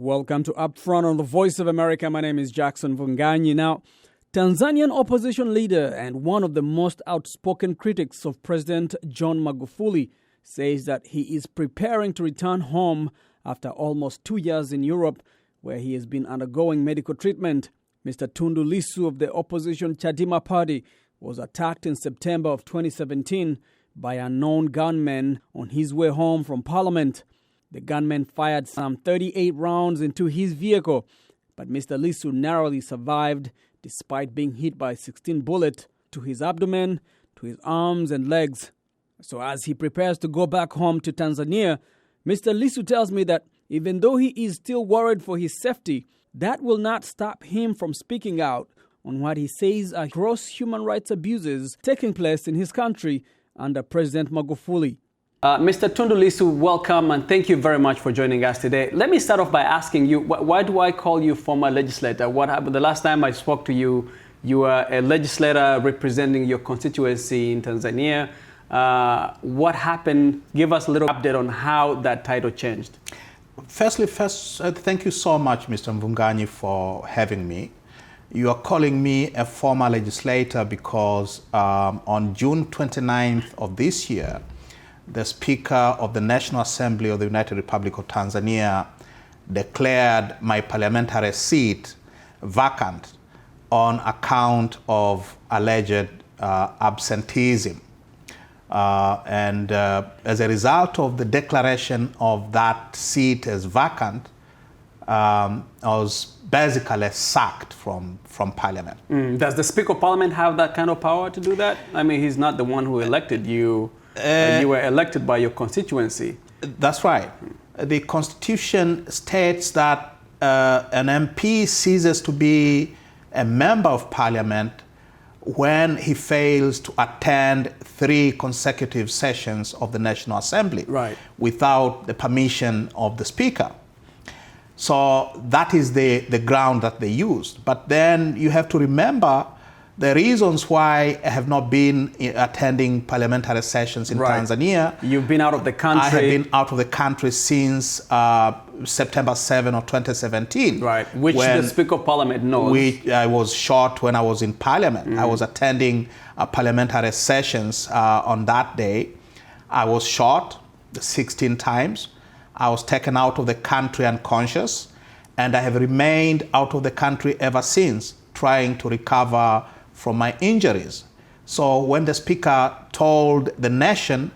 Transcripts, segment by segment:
Welcome to Upfront on the Voice of America. My name is Jackson Vunganyi. Now, Tanzanian opposition leader and one of the most outspoken critics of President John Magufuli says that he is preparing to return home after almost 2 years in Europe, where he has been undergoing medical treatment. Mr. Tundu Lissu of the opposition Chadema party was attacked in September of 2017 by unknown gunmen on his way home from Parliament. The gunmen fired some 38 rounds into his vehicle, but Mr. Lissu narrowly survived despite being hit by 16 bullets to his abdomen, to his arms and legs. So as he prepares to go back home to Tanzania, Mr. Lissu tells me that even though he is still worried for his safety, that will not stop him from speaking out on what he says are gross human rights abuses taking place in his country under President Magufuli. Mr. Tundu Lissu, welcome and thank you very much for joining us today. Let me start off by asking you, why do I call you former legislator? What happened? The last time I spoke to you, you were a legislator representing your constituency in Tanzania. What happened? Give us a little update on how that title changed. First, thank you so much, Mr. Mvunganyi, for having me. You are calling me a former legislator because on June 29th of this year, the Speaker of the National Assembly of the United Republic of Tanzania declared my parliamentary seat vacant on account of alleged absenteeism. As a result of the declaration of that seat as vacant, I was basically sacked from Parliament. Does the Speaker of Parliament have that kind of power to do that? I mean, he's not the one who elected you. You were elected by your constituency. That's right. The Constitution states that an MP ceases to be a member of Parliament when he fails to attend 3 consecutive sessions of the National Assembly without the permission of the Speaker. So that is the ground that they used. But then you have to remember the reasons why I have not been attending parliamentary sessions in Tanzania. You've been out of the country. I have been out of the country since September 7 of 2017. Right, which the Speaker of Parliament knows. I was shot when I was in Parliament. I was attending parliamentary sessions on that day. I was shot 16 times. I was taken out of the country unconscious, and I have remained out of the country ever since, trying to recover from my injuries. So when the Speaker told the nation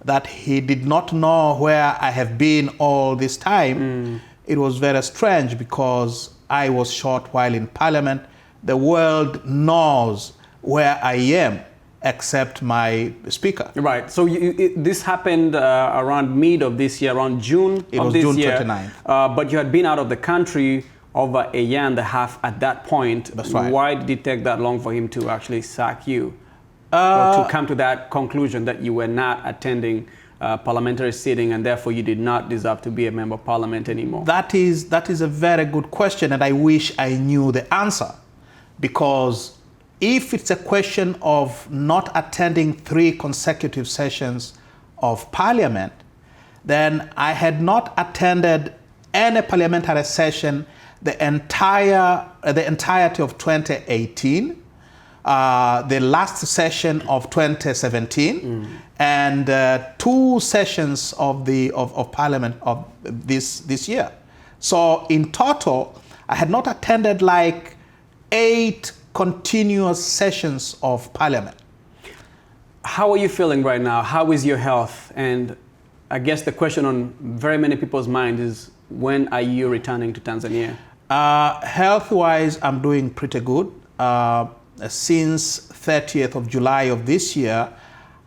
that he did not know where I have been all this time, it was very strange because I was shot while in Parliament. The world knows where I am except my Speaker. Right. So this happened around mid of this year, around June of this year. It was June 29th. But you had been out of the country over a year and a half at that point. That's right. Why did it take that long for him to actually sack you? Or to come to that conclusion that you were not attending parliamentary sitting and therefore you did not deserve to be a member of Parliament anymore? That is a very good question, and I wish I knew the answer. Because if it's a question of not attending 3 consecutive sessions of Parliament, then I had not attended any parliamentary session the entirety of 2018, the last session of 2017, and 2 sessions of Parliament of this year. So in total, I had not attended like 8 continuous sessions of Parliament. How are you feeling right now? How is your health? And I guess the question on very many people's minds is, when are you returning to Tanzania? Health-wise, I'm doing pretty good. Since 30th of July of this year,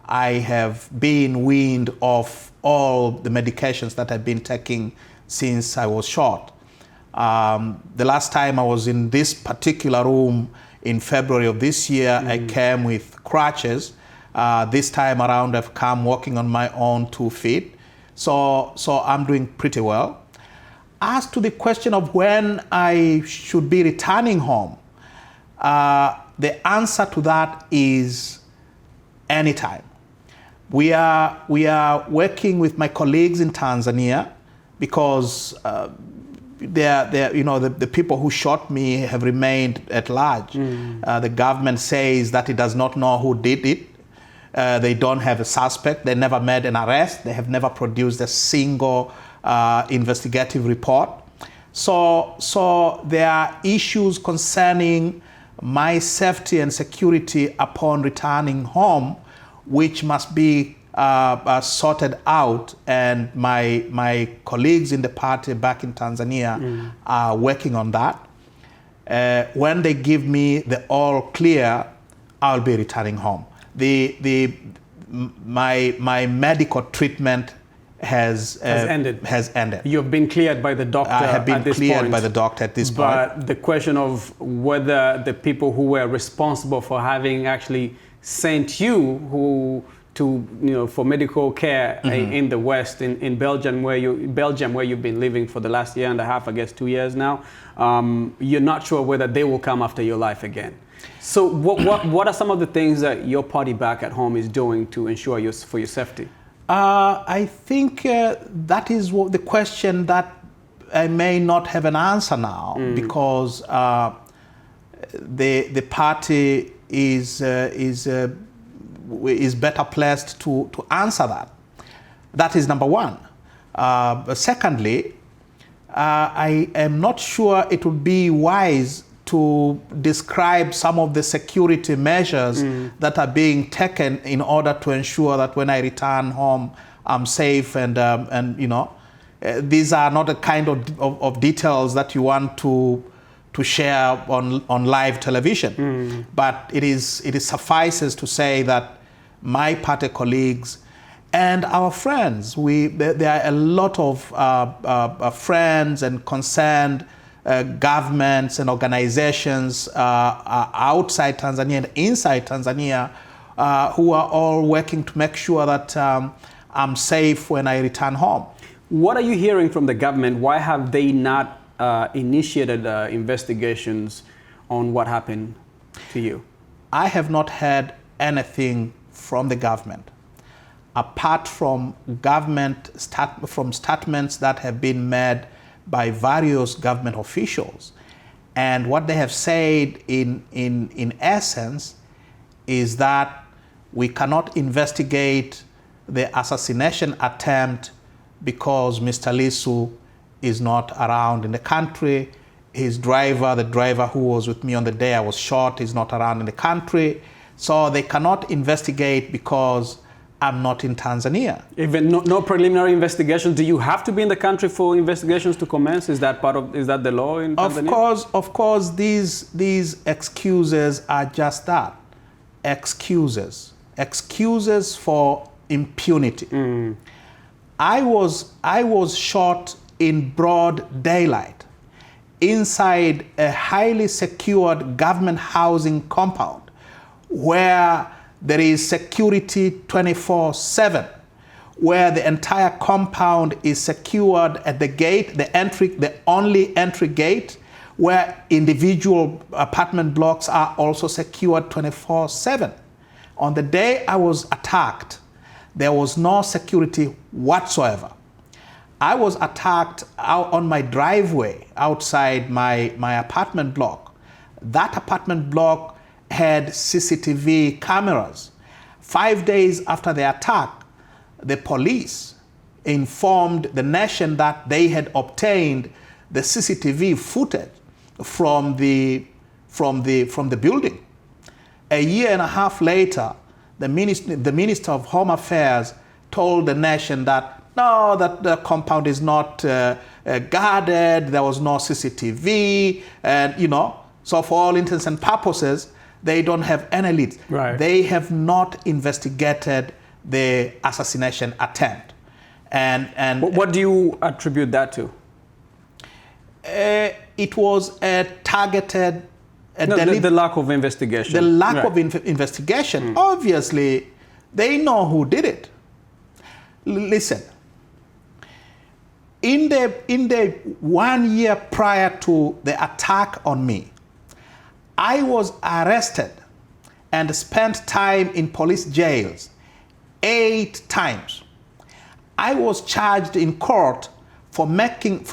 I have been weaned off all the medications that I've been taking since I was shot. The last time I was in this particular room in February of this year, I came with crutches. This time around, I've come walking on my own 2 feet. So I'm doing pretty well. As to the question of when I should be returning home, the answer to that is anytime. We are working with my colleagues in Tanzania because the people who shot me have remained at large. The government says that it does not know who did it. They don't have a suspect. They never made an arrest. They have never produced a single investigative report. So there are issues concerning my safety and security upon returning home, which must be sorted out, and my colleagues in the party back in Tanzania are working on that. When they give me the all clear, I'll be returning home. My medical treatment has ended. You've been cleared by the doctor. I have been cleared by the doctor at this point. But the question of whether the people who were responsible for having actually sent you for medical care in the West, in Belgium, where you've been living for the last year and a half, I guess 2 years now, you're not sure whether they will come after your life again. So what are some of the things that your party back at home is doing to ensure for your safety? I think that is the question that I may not have an answer now, because the party is better placed to answer that. That is number one. Secondly, I am not sure it would be wise to describe some of the security measures that are being taken in order to ensure that when I return home, I'm safe, and these are not the kind of details that you want to share on live television. But it suffices to say that my party colleagues and our friends, there are a lot of friends and concerned governments and organizations outside Tanzania and inside Tanzania who are all working to make sure that I'm safe when I return home. What are you hearing from the government? Why have they not initiated investigations on what happened to you? I have not heard anything from the government, apart from statements that have been made by various government officials. And what they have said in essence is that we cannot investigate the assassination attempt because Mr. Lissu is not around in the country. His driver, the driver who was with me on the day I was shot, is not around in the country. So they cannot investigate because I'm not in Tanzania. Even no preliminary investigations. Do you have to be in the country for investigations to commence? Is that the law in Tanzania? Of course, these excuses are just that. Excuses for impunity. I was shot in broad daylight inside a highly secured government housing compound where there is security 24/7, where the entire compound is secured at the gate, the only entry gate, where individual apartment blocks are also secured 24/7. On the day I was attacked, there was no security whatsoever. I was attacked out on my driveway outside my apartment block. That apartment block had CCTV cameras. 5 days after the attack, the police informed the nation that they had obtained the CCTV footage from the building. A year and a half later, the Minister of Home Affairs told the nation that no, that the compound is not guarded, there was no CCTV, and so for all intents and purposes, they don't have any leads. Right. They have not investigated the assassination attempt. And what do you attribute that to? It was a targeted... the lack of investigation. The lack of investigation. Obviously, they know who did it. Listen, in the 1 year prior to the attack on me, I was arrested and spent time in police jails 8 times. I was charged in court for making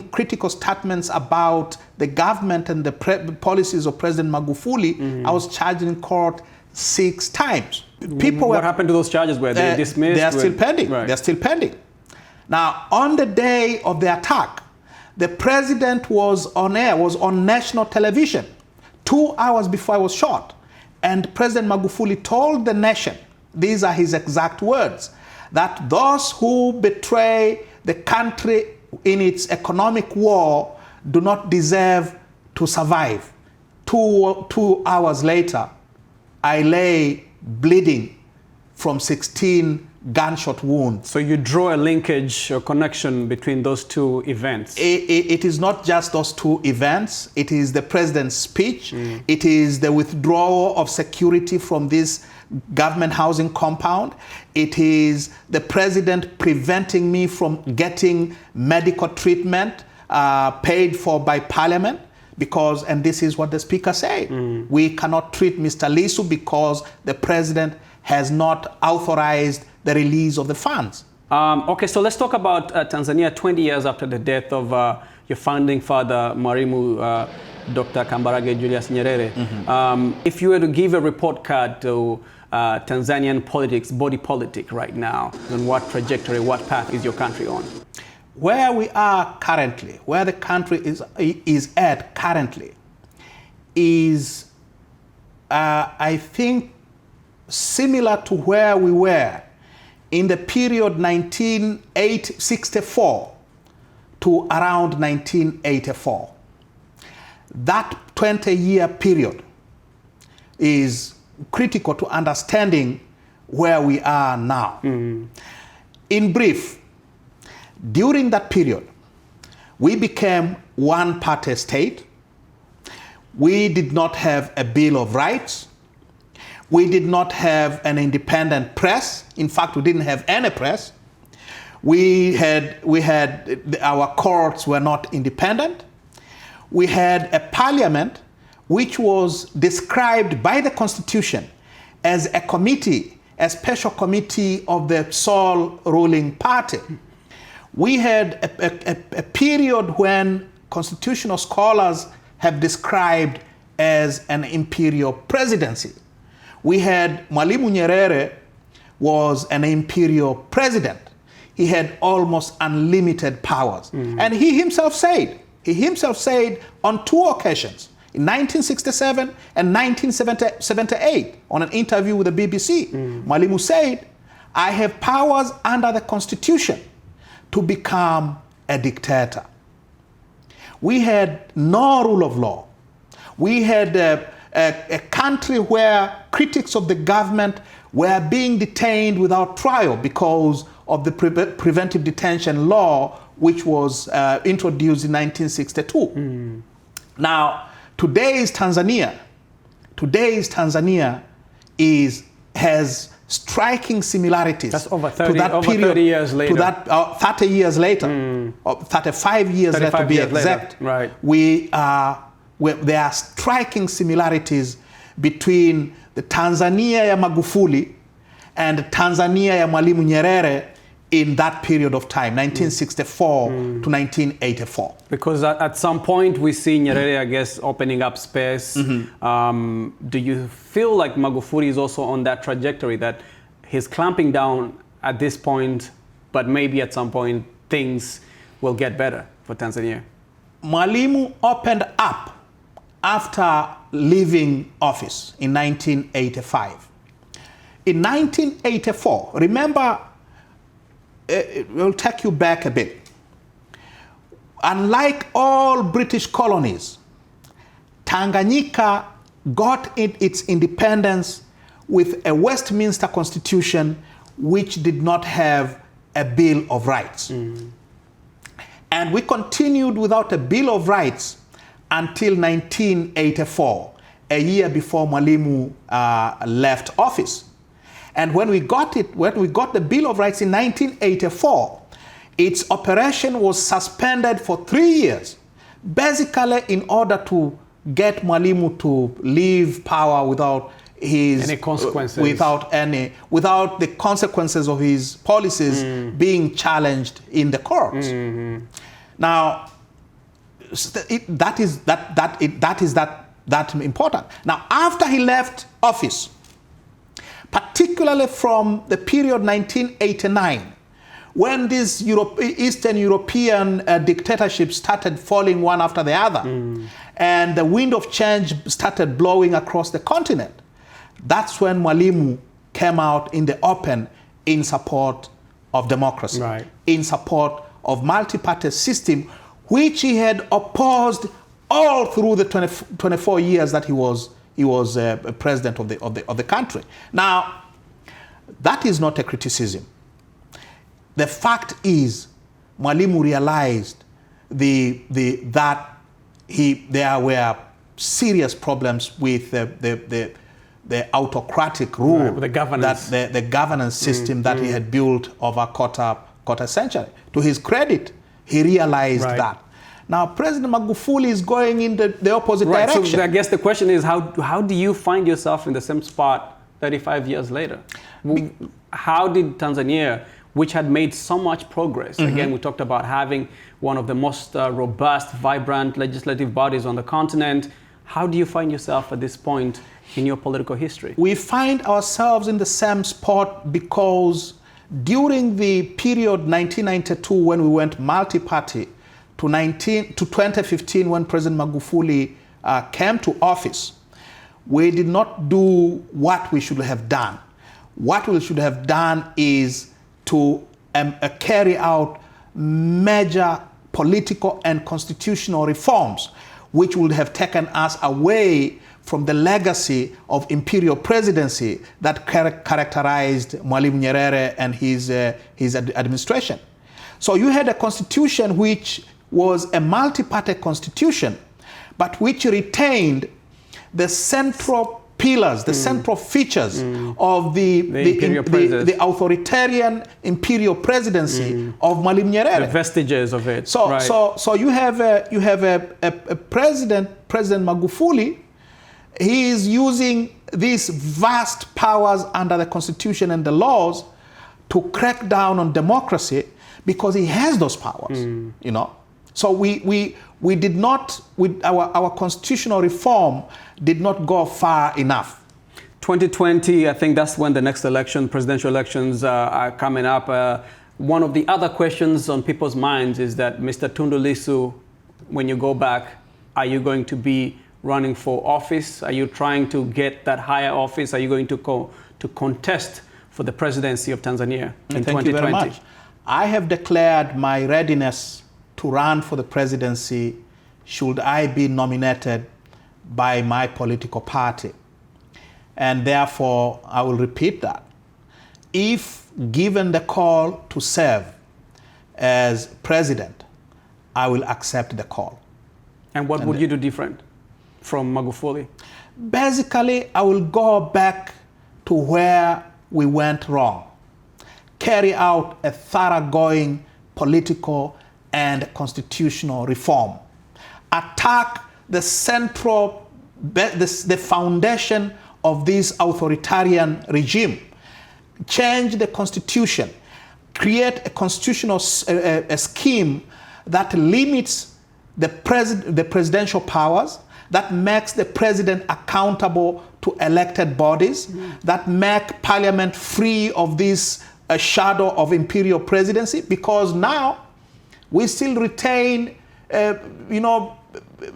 critical statements about the government and the policies of President Magufuli, I was charged in court 6 times. What happened to those charges? Were they dismissed? They are still pending. Right. They're still pending. Now, on the day of the attack, the president was on air, was on national television 2 hours before I was shot. And President Magufuli told the nation, these are his exact words, that those who betray the country in its economic war do not deserve to survive. Two hours later, I lay bleeding from 16 gunshot wounds. So you draw a linkage or connection between those 2 events? It is not just those 2 events. It is the president's speech. It is the withdrawal of security from this government housing compound. It is the president preventing me from getting medical treatment paid for by parliament. Because, and this is what the speaker said, we cannot treat Mr. Lissu because the president has not authorized the release of the funds. Okay, so let's talk about Tanzania 20 years after the death of your founding father, Mwalimu Dr. Kambarage Julius Nyerere. If you were to give a report card to Tanzanian politics, body politic right now, on what trajectory, what path is your country on? Where we are currently, where the country is at currently, is, I think, similar to where we were in the period 1964 to around 1984. That 20-year period is critical to understanding where we are now. In brief, during that period, we became one-party state. We did not have a Bill of Rights. We did not have an independent press. In fact, we didn't have any press. Our courts were not independent. We had a parliament which was described by the Constitution as a committee, a special committee of the sole ruling party. We had a period when constitutional scholars have described as an imperial presidency. We had Mwalimu Nyerere was an imperial president. He had almost unlimited powers. And he himself said on 2 occasions, in 1967 and 1978, on an interview with the BBC, Mwalimu said, I have powers under the Constitution to become a dictator. We had no rule of law. We had a country where critics of the government were being detained without trial because of the preventive detention law, which was introduced in 1962. Now, today's Tanzania has striking similarities. That's over 30 years later. To that 30 years later, or 35 years later to be exact. Right. There are striking similarities between the Tanzania ya Magufuli and the Tanzania ya Mwalimu Nyerere in that period of time, 1964 to 1984. Because at some point we see Nyerere, I guess, opening up space. Do you feel like Magufuli is also on that trajectory, that he's clamping down at this point, but maybe at some point things will get better for Tanzania? Mwalimu opened up after leaving office in 1985. In 1984, remember, we'll take you back a bit. Unlike all British colonies, Tanganyika got its independence with a Westminster Constitution which did not have a Bill of Rights. And we continued without a Bill of Rights until 1984, a year before Mwalimu left office. And when we got the Bill of Rights in 1984, its operation was suspended for 3 years, basically in order to get Mwalimu to leave power without any consequences, without the consequences of his policies being challenged in the courts. Now, that is important. Now, after he left office, particularly from the period 1989, when these Eastern European dictatorships started falling one after the other, and the wind of change started blowing across the continent, that's when Mwalimu came out in the open in support of democracy, in support of multi-party system, which he had opposed all through the 24 years that he was president of the country. Now, that is not a criticism. The fact is, Mwalimu realized that there were serious problems with the autocratic rule, the governance, the governance system that he had built over a quarter century. To his credit, he realized that. Now, President Magufuli is going in the opposite direction. So I guess the question is, how do you find yourself in the same spot 35 years later? How did Tanzania, which had made so much progress, again, we talked about having one of the most robust, vibrant legislative bodies on the continent, how do you find yourself at this point in your political history? We find ourselves in the same spot because during the period 1992, when we went multi-party, to 2015, when President Magufuli came to office, we did not do what we should have done. What we should have done is to carry out major political and constitutional reforms, which would have taken us away from the legacy of imperial presidency that characterized Mwalimu Nyerere and his administration. So you had a constitution which was a multi-party constitution, but which retained the central pillars, the central features of the authoritarian imperial presidency of Mwalimu Nyerere. The vestiges of it. So you have a President Magufuli. He is using these vast powers under the constitution and the laws to crack down on democracy because he has those powers, you know. So we did not, our constitutional reform did not go far enough. 2020, I think that's when the next election, presidential elections are coming up. One of the other questions on people's minds is that Mr. Tundu Lissu, when you go back, are you going to be running for office? Are you trying to get that higher office? Are you going to contest for the presidency of Tanzania in 2020? Thank you very much. I have declared my readiness to run for the presidency should I be nominated by my political party. And therefore, I will repeat that. If given the call to serve as president, I will accept the call. And what would you do different from Magufuli? Basically, I will go back to where we went wrong. Carry out a thoroughgoing political and constitutional reform. Attack the central, the foundation of this authoritarian regime. Change the constitution. Create a constitutional scheme that limits the presidential powers, that makes the president accountable to elected bodies, that make parliament free of this shadow of imperial presidency, because now we still retain,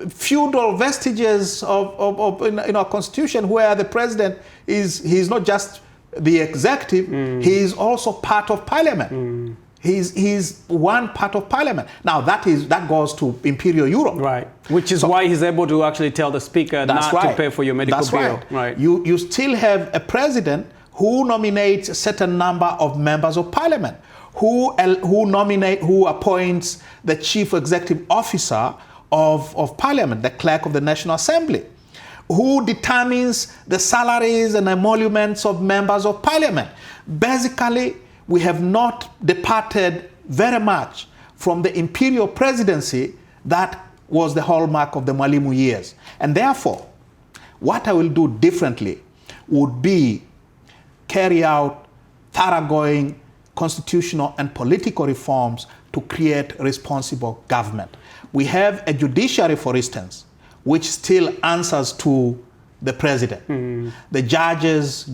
feudal vestiges of in our constitution, where the president he's not just the executive, he is also part of parliament. He's one part of parliament. Now that goes to imperial Europe, right? Which is why he's able to actually tell the speaker not to pay for your medical bill. Right. You still have a president who nominates a certain number of members of parliament, who appoints the chief executive officer of parliament, the clerk of the National Assembly, who determines the salaries and emoluments of members of parliament. Basically, we have not departed very much from the imperial presidency that was the hallmark of the Mwalimu years. And therefore, what I will do differently would be carry out thoroughgoing constitutional and political reforms to create responsible government. We have a judiciary, for instance, which still answers to the president. The judges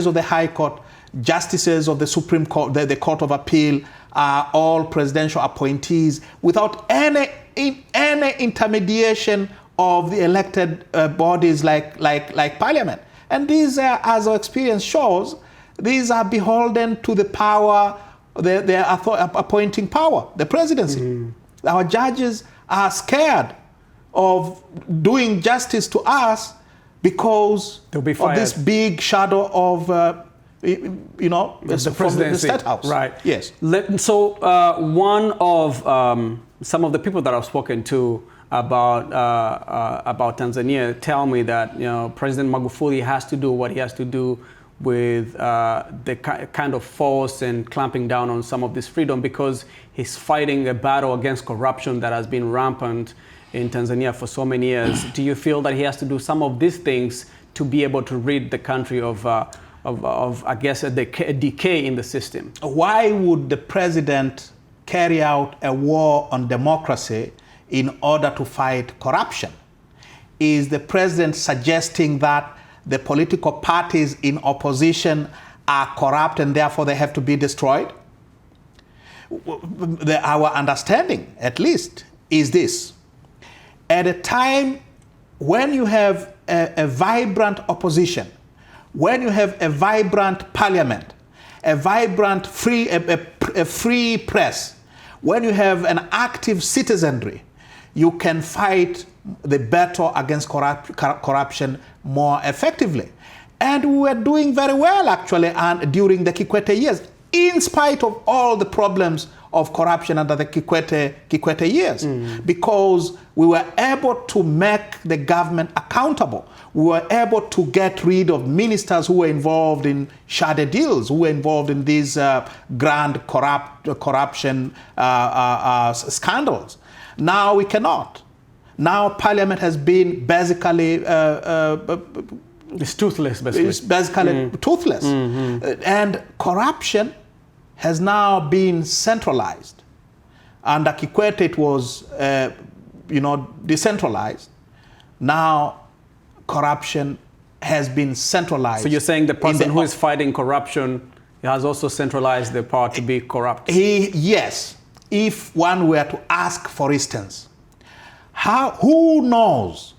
of the High Court, justices of the Supreme Court, the Court of Appeal, are all presidential appointees without any intermediation of the elected bodies like Parliament. And these, as our experience shows, these are beholden to the power, their appointing power, the presidency. Our judges are scared of doing justice to us because of this big shadow of, the presidency. From the State House. Right. Yes. So one of some of the people that I've spoken to about Tanzania tell me that President Magufuli has to do what he has to do with the kind of force and clamping down on some of this freedom because he's fighting a battle against corruption that has been rampant in Tanzania for so many years. Do you feel that he has to do some of these things to be able to rid the country of I guess, a decay in the system? Why would the president carry out a war on democracy in order to fight corruption? Is the president suggesting that the political parties in opposition are corrupt and therefore they have to be destroyed? Our understanding, at least, is this. At a time when you have a vibrant opposition, when you have a vibrant parliament, a vibrant free press, when you have an active citizenry, you can fight the battle against corruption more effectively. And we were doing very well, actually, and during the Kikwete years, in spite of all the problems of corruption under the Kikwete years, because we were able to make the government accountable. We were able to get rid of ministers who were involved in shady deals, who were involved in these grand corruption scandals. Now we cannot. Now Parliament has been basically it's toothless, basically. It's basically toothless. And corruption has now been centralized. Under Kikwete, it was, decentralized. Now, corruption has been centralized. So you're saying the person who is fighting corruption has also centralized the power to be corrupt? Yes. If one were to ask, for instance, who knows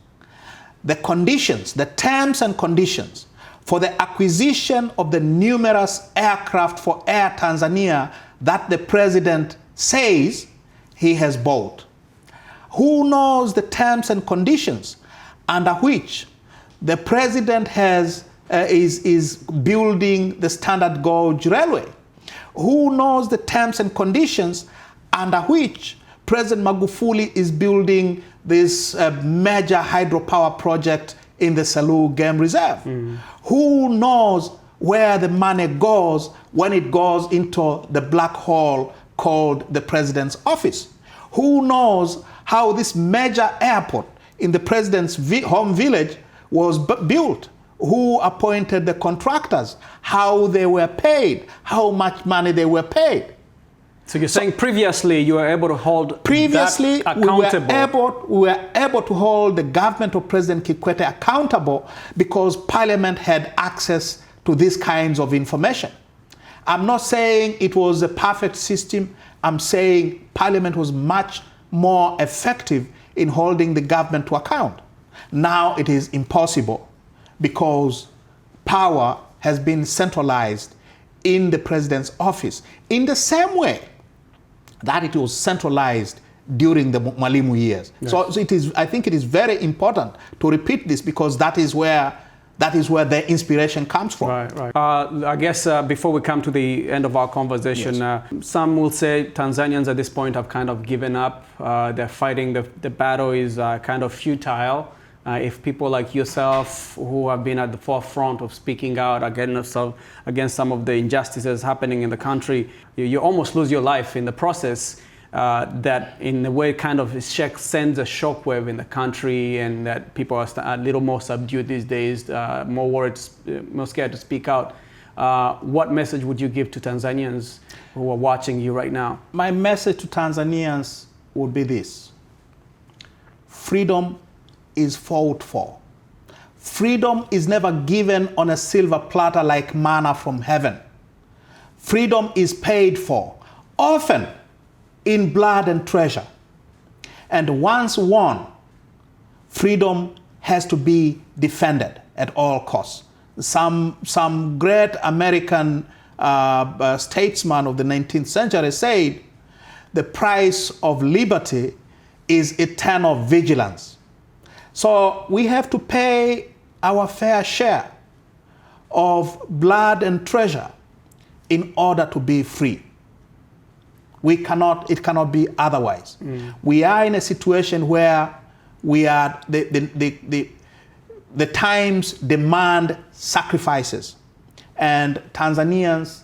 the conditions, the terms and conditions for the acquisition of the numerous aircraft for Air Tanzania that the president says he has bought? Who knows the terms and conditions under which the president is building the Standard Gauge Railway? Who knows the terms and conditions under which President Magufuli is building this major hydropower project in the Selous Game Reserve? Who knows where the money goes when it goes into the black hole called the president's office? Who knows how this major airport in the president's home village was built? Who appointed the contractors? How they were paid? How much money they were paid? So you're saying previously you were able to hold that accountable? We were able to hold the government of President Kikwete accountable because Parliament had access to these kinds of information. I'm not saying it was a perfect system. I'm saying Parliament was much more effective in holding the government to account. Now it is impossible because power has been centralized in the president's office in the same way that it was centralized during the Mwalimu years. Yes. So I think it is very important to repeat this because that is where the inspiration comes from. Right. I guess before we come to the end of our conversation, yes. Some will say Tanzanians at this point have kind of given up. They're fighting, the battle is kind of futile. If people like yourself who have been at the forefront of speaking out against some of the injustices happening in the country, you almost lose your life in the process. that in a way kind of sends a shockwave in the country, and that people are a little more subdued these days, more worried, more scared to speak out. What message would you give to Tanzanians who are watching you right now? My message to Tanzanians would be this: freedom is fought for. Freedom is never given on a silver platter like manna from heaven. Freedom is paid for, often in blood and treasure. And once won, freedom has to be defended at all costs. Some great American statesman of the 19th century said, the price of liberty is eternal vigilance. So we have to pay our fair share of blood and treasure in order to be free. It cannot be otherwise. We are in a situation where the times demand sacrifices, and Tanzanians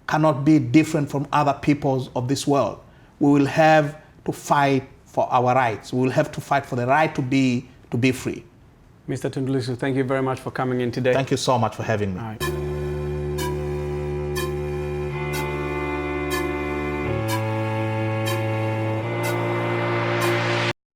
cannot be different from other peoples of this world. We will have to fight for our rights. We will have to fight for the right to be free. Mr. Tundu, thank you very much for coming in today. Thank you so much for having me. All right.